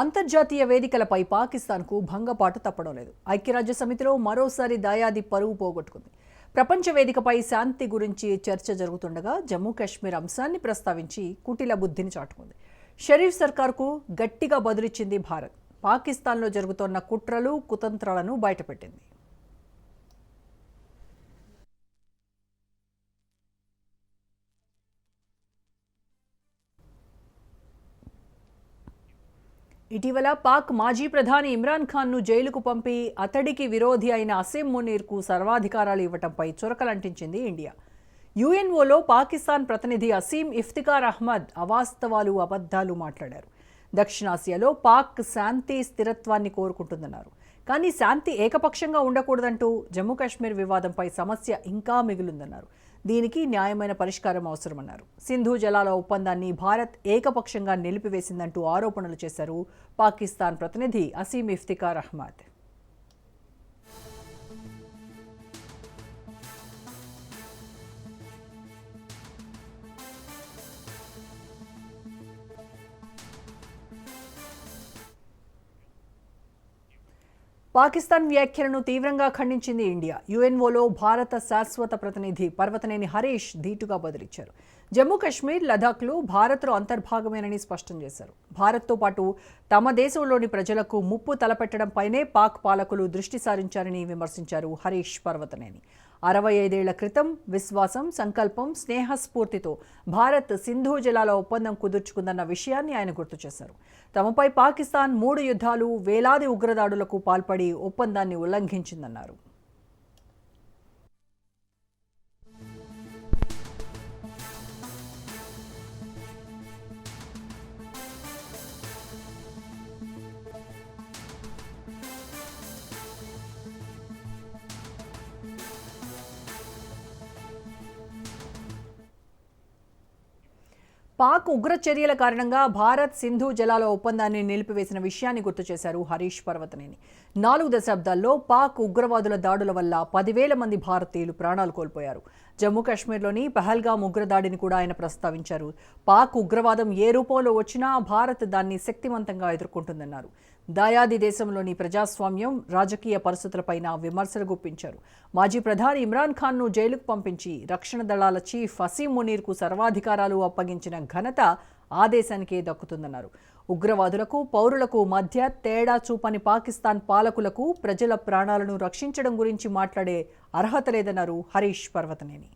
అంతర్జాతీయ వేదికలపై పాకిస్తాన్కు భంగపాటు తప్పడం లేదు. ఐక్యరాజ్య సమితిలో మరోసారి దాయాది పరువు పోగొట్టుకుంది. ప్రపంచ వేదికపై శాంతి గురించి చర్చ జరుగుతుండగా జమ్మూ కాశ్మీర్ అంశాన్ని ప్రస్తావించి కుటిల బుద్ధిని చాటుకుంది. షరీఫ్ సర్కార్కు గట్టిగా బదులిచ్చింది భారత్. పాకిస్తాన్లో జరుగుతోన్న కుట్రలు కుతంత్రాలను బయటపెట్టింది. ఇటీవల పాక్ మాజీ ప్రధాని ఇమ్రాన్ ఖాన్ను జైలుకు పంపి అతడికి విరోధి అయిన అసీం మునీర్కు సర్వాధికారాలు ఇవ్వటంపై చురకలంటించింది ఇండియా. యుఎన్ఓలో పాకిస్తాన్ ప్రతినిధి అసీం ఇఫ్తికార్ అహ్మద్ అవాస్తవాలు అబద్ధాలు మాట్లాడారు. దక్షిణాసియాలో పాక్ శాంతి స్థిరత్వాన్ని కోరుకుంటుందన్నారు. కానీ శాంతి ఏకపక్షంగా ఉండకూడదంటూ జమ్మూ కాశ్మీర్ వివాదంపై సమస్య ఇంకా మిగిలిందన్నారు. దీనికి న్యాయమైన పరిష్కారం అవసరమన్నారు. సింధు జలాల ఒప్పందాన్ని భారత్ ఏకపక్షంగా నిలిపివేసిందంటూ ఆరోపణలు చేశారు పాకిస్తాన్ ప్రతినిధి అసీం ఇఫ్తికార్ అహ్మద్. పాకిస్తాన్ వ్యాఖ్యలను తీవ్రంగా ఖండించింది ఇండియా. యుఎన్ఓలో భారత శాశ్వత ప్రతినిధి పర్వతనేని హరీష్ ధీటుగా బదులిచ్చారు. జమ్మూ కాశ్మీర్, లదాఖ్లు భారత్లో అంతర్భాగమేనని స్పష్టం చేశారు. భారత్తో పాటు తమ దేశంలోని ప్రజలకు ముప్పు తలపెట్టడంపైనే పాక్ పాలకులు దృష్టి సారించారని విమర్శించారు హరీష్ పర్వతనేని. 65 ఏళ్ల క్రితం విశ్వాసం, సంకల్పం, స్నేహస్ఫూర్తితో భారత్ సింధు జలాల ఒప్పందం కుదుర్చుకుందన్న విషయాన్ని ఆయన గుర్తు చేశారు. తమపై పాకిస్తాన్ 3 యుద్ధాలు, వేలాది ఉగ్రదాడులకు పాల్పడి ఒప్పందాన్ని ఉల్లంఘించిందన్నారు. పాక్ ఉగ్ర చర్యల కారణంగా భారత్ సింధు జలాల ఒప్పందాన్ని నిలిపివేసిన విషయాన్ని గుర్తు చేశారు హరీష్ పర్వతనేని. 4 దశాబ్దాల్లో పాక్ ఉగ్రవాదుల దాడుల వల్ల 10,000 మంది భారతీయులు ప్రాణాలు కోల్పోయారు. జమ్మూ కాశ్మీర్లోని పహల్గామ్ ఉగ్రదాడిని కూడా ఆయన ప్రస్తావించారు. పాక్ ఉగ్రవాదం ఏ రూపంలో వచ్చినా భారత్ దాన్ని శక్తివంతంగా ఎదుర్కొంటుందన్నారు. దాయాది దేశంలోని ప్రజాస్వామ్యం, రాజకీయ పరిస్థితులపైన విమర్శలు గుప్పించారు. మాజీ ప్రధాని ఇమ్రాన్ ఖాన్ను జైలుకు పంపించి రక్షణ దళాల చీఫ్ అసీం మునీర్కు సర్వాధికారాలు అప్పగించిన ఘనత ఆ దేశానికే దక్కుతుందన్నారు. ఉగ్రవాదులకు, పౌరులకు మధ్య తేడా చూపని పాకిస్తాన్ పాలకులకు ప్రజల ప్రాణాలను రక్షించడం గురించి మాట్లాడే అర్హత లేదన్నారు హరీష్ పర్వతనేని.